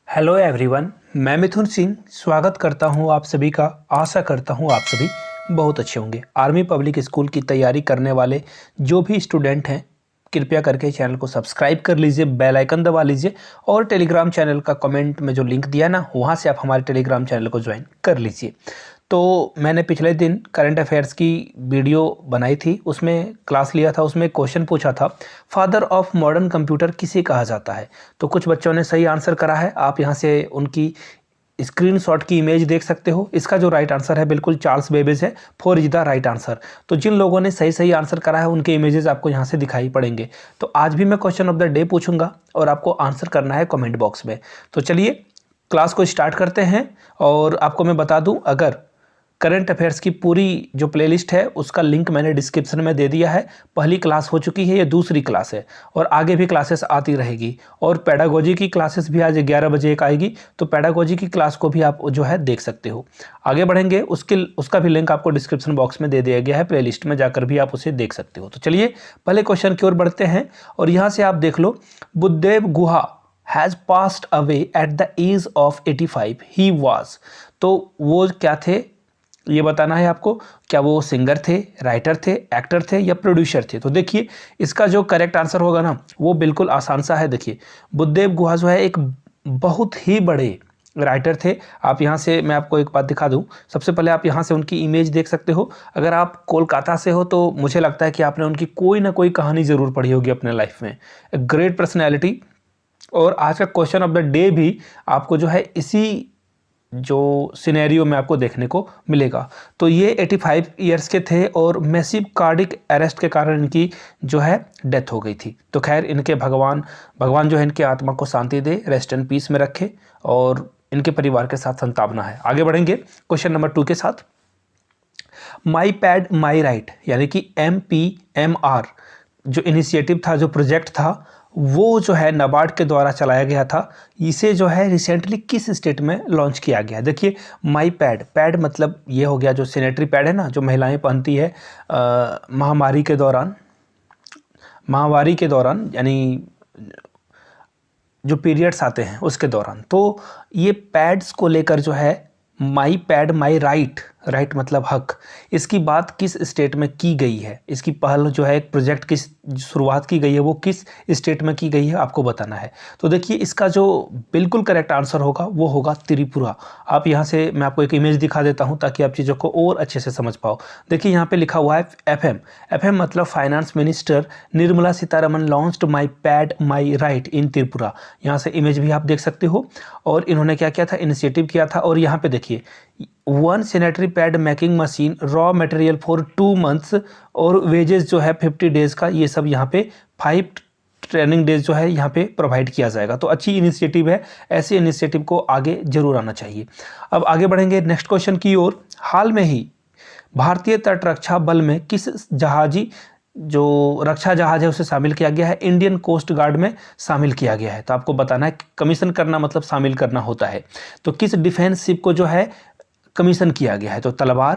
Hello everyone, मैं मिथुन सिंह स्वागत करता हूं आप सभी का। आशा करता हूं आप सभी बहुत अच्छे होंगे। आर्मी पब्लिक स्कूल की तैयारी करने वाले जो भी स्टूडेंट हैं, कृपया करके चैनल को सब्सक्राइब कर लीजिए, बेल आइकन दबा लीजिए और टेलीग्राम चैनल का कमेंट में जो लिंक दिया ना, वहां से आप हमारे टेलीग्राम चैनल को ज्वाइन कर लीजिए। तो मैंने पिछले दिन करंट अफेयर्स की वीडियो बनाई थी, उसमें क्लास लिया था, उसमें क्वेश्चन पूछा था, फादर ऑफ मॉडर्न कंप्यूटर किसे कहा जाता है। तो कुछ बच्चों ने सही आंसर करा है। आप यहाँ से उनकी स्क्रीनशॉट की इमेज देख सकते हो। इसका जो राइट आंसर है बिल्कुल चार्ल्स बेबेज है। 4 इज द राइट आंसर। तो जिन लोगों ने सही सही आंसर करा है उनके इमेजेस आपको यहाँ से दिखाई पड़ेंगे। तो आज भी मैं क्वेश्चन ऑफ द डे पूछूंगा और आपको आंसर करना है कमेंट बॉक्स में। तो चलिए क्लास को स्टार्ट करते हैं। और आपको मैं बता दूं, अगर करंट अफेयर्स की पूरी जो प्लेलिस्ट है उसका लिंक मैंने डिस्क्रिप्शन में दे दिया है। पहली क्लास हो चुकी है, ये दूसरी क्लास है और आगे भी क्लासेस आती रहेगी। और पेडागोजी की क्लासेस भी आज 11 बजे एक आएगी, तो पेडागोजी की क्लास को भी आप जो है देख सकते हो। आगे बढ़ेंगे, उसका भी लिंक आपको डिस्क्रिप्शन बॉक्स में दे दिया गया है, प्लेलिस्ट में जाकर भी आप उसे देख सकते हो। तो चलिए पहले क्वेश्चन की ओर बढ़ते हैं और यहाँ से आप देख लो, Buddhadev Guha has passed away at the age of 85 he was. तो वो क्या थे ये बताना है आपको। क्या वो सिंगर थे, राइटर थे, एक्टर थे या प्रोड्यूसर थे। तो देखिए इसका जो करेक्ट आंसर होगा ना, वो बिल्कुल आसान सा है। देखिए बुद्धदेव गुहा जो है एक बहुत ही बड़े राइटर थे। आप यहाँ से मैं आपको एक बात दिखा दूँ। सबसे पहले आप यहाँ से उनकी इमेज देख सकते हो। अगर आप कोलकाता से हो तो मुझे लगता है कि आपने उनकी कोई ना कोई कहानी ज़रूर पढ़ी होगी अपने लाइफ में। A great personality. और आज का क्वेश्चन ऑफ द डे भी आपको जो है इसी जो सिनेरियो में आपको देखने को मिलेगा। तो ये 85 ईयर्स के थे और मैसिव कार्डिक अरेस्ट के कारण इनकी जो है डेथ हो गई थी। तो खैर इनके भगवान जो है इनकी आत्मा को शांति दे, रेस्ट एंड पीस में रखे और इनके परिवार के साथ संतापना है। आगे बढ़ेंगे क्वेश्चन नंबर 2 के साथ। माई पैड माई राइट यानी कि MPMR जो इनिशिएटिव था, जो प्रोजेक्ट था, वो जो है नाबार्ड के द्वारा चलाया गया था। इसे जो है रिसेंटली किस स्टेट में लॉन्च किया गया। देखिए माई पैड मतलब ये हो गया जो सैनिटरी पैड है ना, जो महिलाएं पहनती है महामारी के दौरान यानी जो पीरियड्स आते हैं उसके दौरान। तो ये पैड्स को लेकर जो है माई पैड माई राइट मतलब हक, इसकी बात किस स्टेट में की गई है। इसकी पहल जो है एक प्रोजेक्ट की शुरुआत की गई है, वो किस स्टेट में की गई है आपको बताना है। तो देखिए इसका जो बिल्कुल करेक्ट आंसर होगा वो होगा त्रिपुरा। आप यहाँ से मैं आपको एक इमेज दिखा देता हूँ ताकि आप चीज़ों को और अच्छे से समझ पाओ। देखिए यहाँ पे लिखा हुआ है FM मतलब finance minister Nirmala Sitharaman launched My Pad My Right in Tripura. यहाँ से इमेज भी आप देख सकते हो। और इन्होंने क्या किया था, इनिशिएटिव किया था। और यहाँ पे देखिए 1 sanitary pad making machine, raw material for 2 months और वेजेस जो है 50 डेज का, ये सब यहाँ पे 5 ट्रेनिंग डेज जो है यहाँ पे प्रोवाइड किया जाएगा। तो अच्छी इनिशिएटिव है, ऐसे इनिशिएटिव को आगे जरूर आना चाहिए। अब आगे बढ़ेंगे नेक्स्ट क्वेश्चन की ओर। हाल में ही भारतीय तट रक्षा बल में किस जहाजी जो रक्षा जहाज है उसे शामिल किया गया है, इंडियन कोस्ट गार्ड में शामिल किया गया है। तो आपको बताना है, कमीशन करना मतलब शामिल करना होता है। तो किस डिफेंस शिप को जो है कमीशन किया गया है। तो तलवार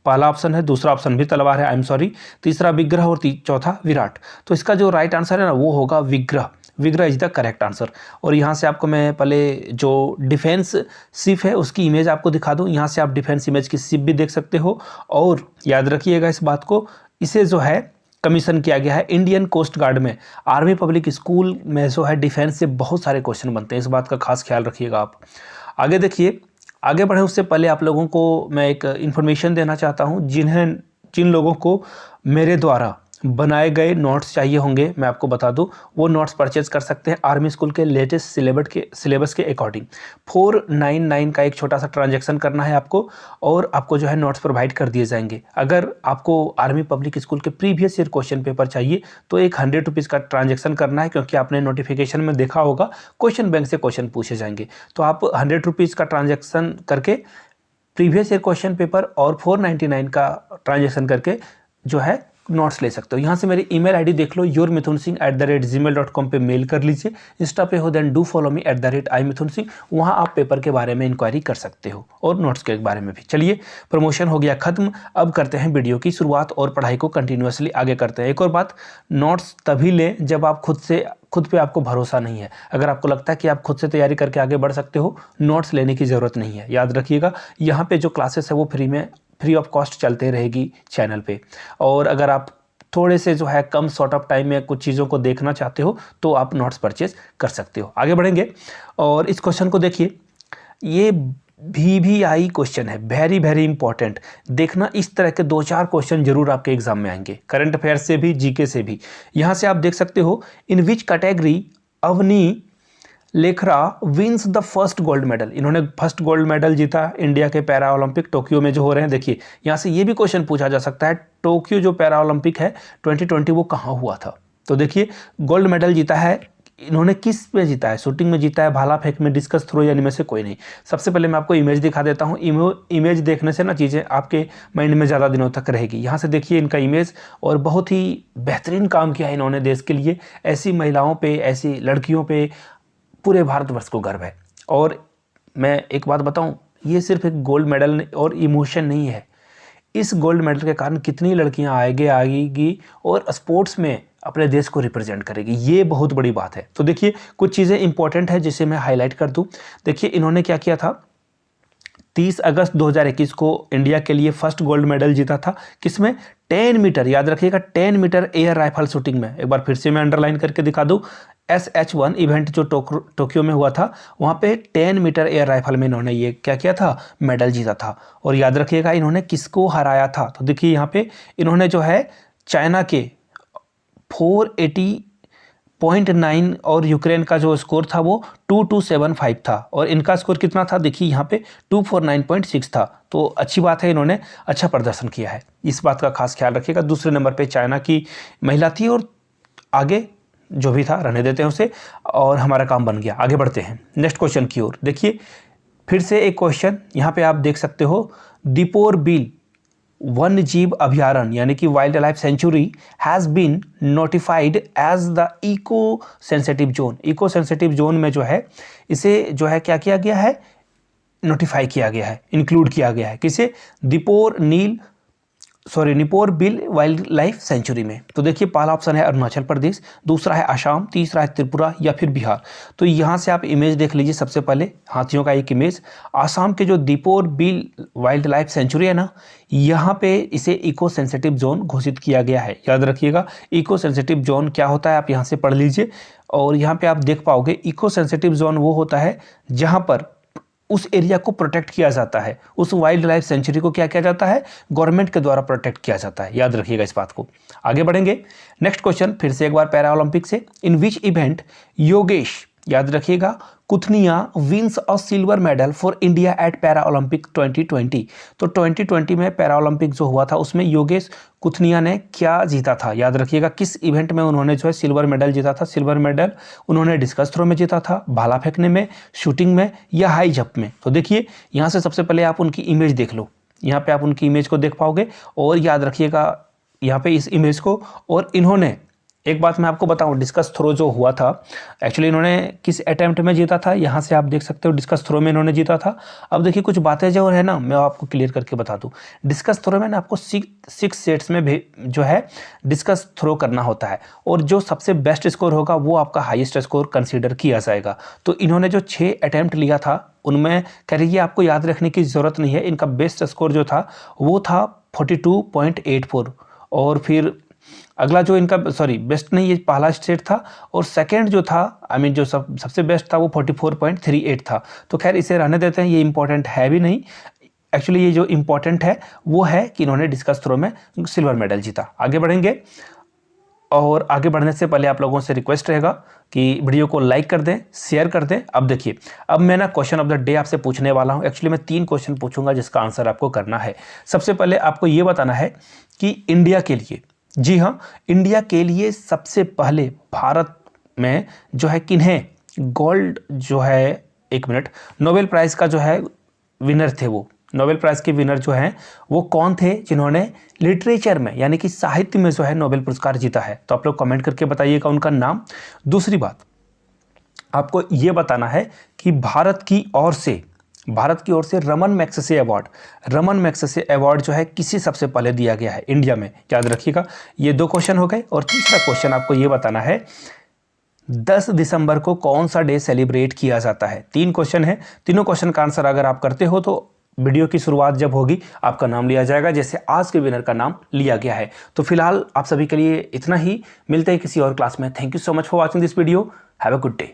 पहला ऑप्शन है, दूसरा ऑप्शन भी तलवार है, आई एम सॉरी, तीसरा विग्रह और चौथा विराट। तो इसका जो राइट आंसर है ना वो होगा विग्रह इज द करेक्ट आंसर। और यहाँ से आपको मैं पहले जो डिफेंस शिप है उसकी इमेज आपको दिखा दूँ। यहाँ से आप डिफेंस इमेज की शिप भी देख सकते हो। और याद रखिएगा इस बात को, इसे जो है कमीशन किया गया है इंडियन कोस्ट गार्ड में। आर्मी पब्लिक स्कूल में जो है डिफेंस से बहुत सारे क्वेश्चन बनते हैं, इस बात का खास ख्याल रखिएगा आप। आगे देखिए, आगे बढ़े उससे पहले आप लोगों को मैं एक इन्फॉर्मेशन देना चाहता हूं। जिन लोगों को मेरे द्वारा बनाए गए नोट्स चाहिए होंगे, मैं आपको बता दूं, वो नोट्स परचेज कर सकते हैं आर्मी स्कूल के लेटेस्ट सिलेबस के अकॉर्डिंग। 499 का एक छोटा सा ट्रांजैक्शन करना है आपको और आपको जो है नोट्स प्रोवाइड कर दिए जाएंगे। अगर आपको आर्मी पब्लिक स्कूल के प्रीवियस ईयर क्वेश्चन पेपर चाहिए तो एक 100 रुपीज़ का ट्रांजैक्शन करना है, क्योंकि आपने नोटिफिकेशन में देखा होगा क्वेश्चन बैंक से क्वेश्चन पूछे जाएंगे। तो आप 100 रुपीज़ का ट्रांजैक्शन करके प्रीवियस ईयर क्वेश्चन पेपर और 499 का ट्रांजैक्शन करके जो है नोट्स ले सकते हो। यहाँ से मेरी ईमेल आईडी देख लो, yourmithunsingh@gmail.com पे मेल कर लीजिए। इंस्टा पे हो then do follow me @imithunsingh। वहाँ आप पेपर के बारे में इंक्वायरी कर सकते हो और नोट्स के बारे में भी। चलिए प्रमोशन हो गया खत्म, अब करते हैं वीडियो की शुरुआत और पढ़ाई को कंटिन्यूसली आगे करते हैं। एक और बात, नोट्स तभी लें जब आप खुद से खुद पे आपको भरोसा नहीं है, अगर आपको लगता है कि आप खुद से तैयारी करके आगे बढ़ सकते हो, नोट्स लेने की ज़रूरत नहीं है। याद रखिएगा, यहाँ पे जो क्लासेस है वो फ्री ऑफ कॉस्ट चलते रहेगी चैनल पे। और अगर आप थोड़े से जो है कम शॉर्ट ऑफ टाइम में कुछ चीज़ों को देखना चाहते हो तो आप नोट्स परचेज कर सकते हो। आगे बढ़ेंगे और इस क्वेश्चन को देखिए, ये VVI क्वेश्चन है, वेरी वेरी इंपॉर्टेंट। देखना, इस तरह के 2-4 क्वेश्चन जरूर आपके एग्जाम में आएंगे, करंट अफेयर से भी, जीके से भी। यहाँ से आप देख सकते हो, in which category Avani Lekhara wins the first gold medal. इन्होंने फर्स्ट गोल्ड मेडल जीता इंडिया के पैरा ओलंपिक टोक्यो में जो हो रहे हैं। देखिए यहाँ से ये भी क्वेश्चन पूछा जा सकता है, टोक्यो जो पैरा ओलंपिक है 2020 वो कहाँ हुआ था। तो देखिए गोल्ड मेडल जीता है इन्होंने, किस में जीता है, शूटिंग में जीता है, भाला फेंक में, डिस्कस थ्रो, या इनमें से कोई नहीं। सबसे पहले मैं आपको इमेज दिखा देता हूँ। इमेज देखने से ना चीज़ें आपके माइंड में ज़्यादा दिनों तक रहेगी। यहाँ से देखिए इनका इमेज, और बहुत ही बेहतरीन काम किया है इन्होंने देश के लिए। ऐसी महिलाओं पे, ऐसी लड़कियों पे पूरे भारतवर्ष को गर्व है। और मैं एक बात बताऊं, ये सिर्फ एक गोल्ड मेडल और इमोशन नहीं है, इस गोल्ड मेडल के कारण कितनी लड़कियां आगे आएगी और स्पोर्ट्स में अपने देश को रिप्रेजेंट करेगी, ये बहुत बड़ी बात है। तो देखिए कुछ चीज़ें इंपॉर्टेंट है जिसे मैं हाईलाइट कर दूं। देखिए इन्होंने क्या किया था, 30 अगस्त 2021 को इंडिया के लिए फर्स्ट गोल्ड मेडल जीता था। किसमें? 10 मीटर, याद रखिएगा 10 मीटर एयर राइफल शूटिंग में। एक बार फिर से मैं अंडरलाइन करके दिखा दूं, SH1 इवेंट जो टोक्यो में हुआ था, वहाँ पे 10 मीटर एयर राइफल में इन्होंने ये क्या किया था, मेडल जीता था। और याद रखिएगा इन्होंने किसको हराया था, तो देखिए यहाँ पे इन्होंने जो है चाइना के 480.9 और यूक्रेन का जो स्कोर था वो 2275 था, और इनका स्कोर कितना था, देखिए यहाँ पे 249.6 था। तो अच्छी बात है, इन्होंने अच्छा प्रदर्शन किया है, इस बात का खास ख्याल रखिएगा। दूसरे नंबर पे चाइना की महिला थी, और आगे जो भी था रहने देते हैं उसे, और हमारा काम बन गया। आगे बढ़ते हैं नेक्स्ट क्वेश्चन की ओर। देखिए फिर से एक क्वेश्चन यहाँ पे आप देख सकते हो, दीपोर बिल वन्य जीव अभयारण्य यानी कि wildlife sanctuary has been notified as the eco sensitive zone. Eco sensitive zone में जो है इसे जो है क्या किया गया है, नोटिफाई किया गया है, इंक्लूड किया गया है। किसे? निपोर बिल वाइल्ड लाइफ सेंचुरी में। तो देखिए पहला ऑप्शन है अरुणाचल प्रदेश, दूसरा है असम, तीसरा है त्रिपुरा, या फिर बिहार। तो यहाँ से आप इमेज देख लीजिए, सबसे पहले हाथियों का एक इमेज। आसाम के जो Deepor bill wild life sanctuary है ना, यहाँ पे इसे इको सेंसिटिव जोन घोषित किया गया है। याद रखिएगा इको सेंसिटिव जोन क्या होता है, आप यहाँ से पढ़ लीजिए। और यहाँ पे आप देख पाओगे इको सेंसिटिव जोन वो होता है जहाँ पर उस एरिया को प्रोटेक्ट किया जाता है, उस वाइल्ड लाइफ सेंचुरी को क्या किया जाता है, गवर्नमेंट के द्वारा प्रोटेक्ट किया जाता है। याद रखिएगा इस बात को। आगे बढ़ेंगे नेक्स्ट क्वेश्चन, फिर से एक बार पैरा ओलंपिक से। इन विच इवेंट योगेश, याद रखिएगा, Kathuniya wins a silver medal for India at para Olympic 2020। तो 2020 में पैरा ओलंपिक जो हुआ था उसमें योगेश कुथनिया ने क्या जीता था, याद रखिएगा किस इवेंट में उन्होंने जो है सिल्वर मेडल जीता था। सिल्वर मेडल उन्होंने डिस्कस थ्रो में जीता था, भाला फेंकने में, शूटिंग में, या हाई जंप में। तो देखिए यहाँ से सबसे पहले आप उनकी इमेज देख लो, यहाँ पे आप उनकी इमेज को देख पाओगे। और याद रखिएगा यहाँ पे इस इमेज को, और इन्होंने एक बात मैं आपको बताऊं, डिस्कस थ्रो जो हुआ था एक्चुअली इन्होंने किस अटेम्प्ट में जीता था, यहाँ से आप देख सकते हो डिस्कस थ्रो में इन्होंने जीता था। अब देखिए कुछ बातें जो है ना मैं आपको क्लियर करके बता दूं। डिस्कस थ्रो में ना आपको 6 सेट्स में भी जो है डिस्कस थ्रो करना होता है, और जो सबसे बेस्ट स्कोर होगा वो आपका हाईएस्ट स्कोर कंसीडर किया जाएगा। तो इन्होंने जो 6 अटेम्प्ट लिया था उनमें कह रही है आपको याद रखने की ज़रूरत नहीं है, इनका बेस्ट स्कोर जो था वो था 42.84। और फिर अगला जो इनका बेस्ट नहीं, ये पहला स्टेट था, और सेकंड जो था जो सबसे बेस्ट था वो 44.38 था। तो खैर इसे रहने देते हैं, ये इंपॉर्टेंट है भी नहीं। एक्चुअली ये जो इंपॉर्टेंट है वो है कि इन्होंने डिस्कस थ्रो में सिल्वर मेडल जीता। आगे बढ़ेंगे, और आगे बढ़ने से पहले आप लोगों से रिक्वेस्ट रहेगा कि वीडियो को लाइक कर दें, शेयर कर दें। अब देखिए, अब मैं ना क्वेश्चन ऑफ द डे आपसे पूछने वाला हूं। एक्चुअली मैं 3 क्वेश्चन पूछूंगा जिसका आंसर आपको करना है। सबसे पहले आपको ये बताना है कि इंडिया के लिए, जी हाँ, इंडिया के लिए सबसे पहले भारत में जो है किन्हें गोल्ड जो है, एक मिनट, नोबेल प्राइज़ का जो है विनर थे, वो नोबेल प्राइज़ के विनर जो हैं वो कौन थे जिन्होंने लिटरेचर में यानी कि साहित्य में जो है नोबेल पुरस्कार जीता है। तो आप लोग कमेंट करके बताइएगा उनका नाम। दूसरी बात आपको ये बताना है कि भारत की ओर से रमन मैग्सेसे अवार्ड जो है किसे सबसे पहले दिया गया है इंडिया में, याद रखिएगा। ये 2 क्वेश्चन हो गए। और तीसरा क्वेश्चन आपको ये बताना है, 10 दिसंबर को कौन सा डे सेलिब्रेट किया जाता है? 3 क्वेश्चन है, तीनों क्वेश्चन का आंसर अगर आप करते हो तो वीडियो की शुरुआत जब होगी आपका नाम लिया जाएगा, जैसे आज के विनर का नाम लिया गया है। तो फिलहाल आप सभी के लिए इतना ही, मिलते हैं किसी और क्लास में। Thank you so much for watching this video. Have a good day.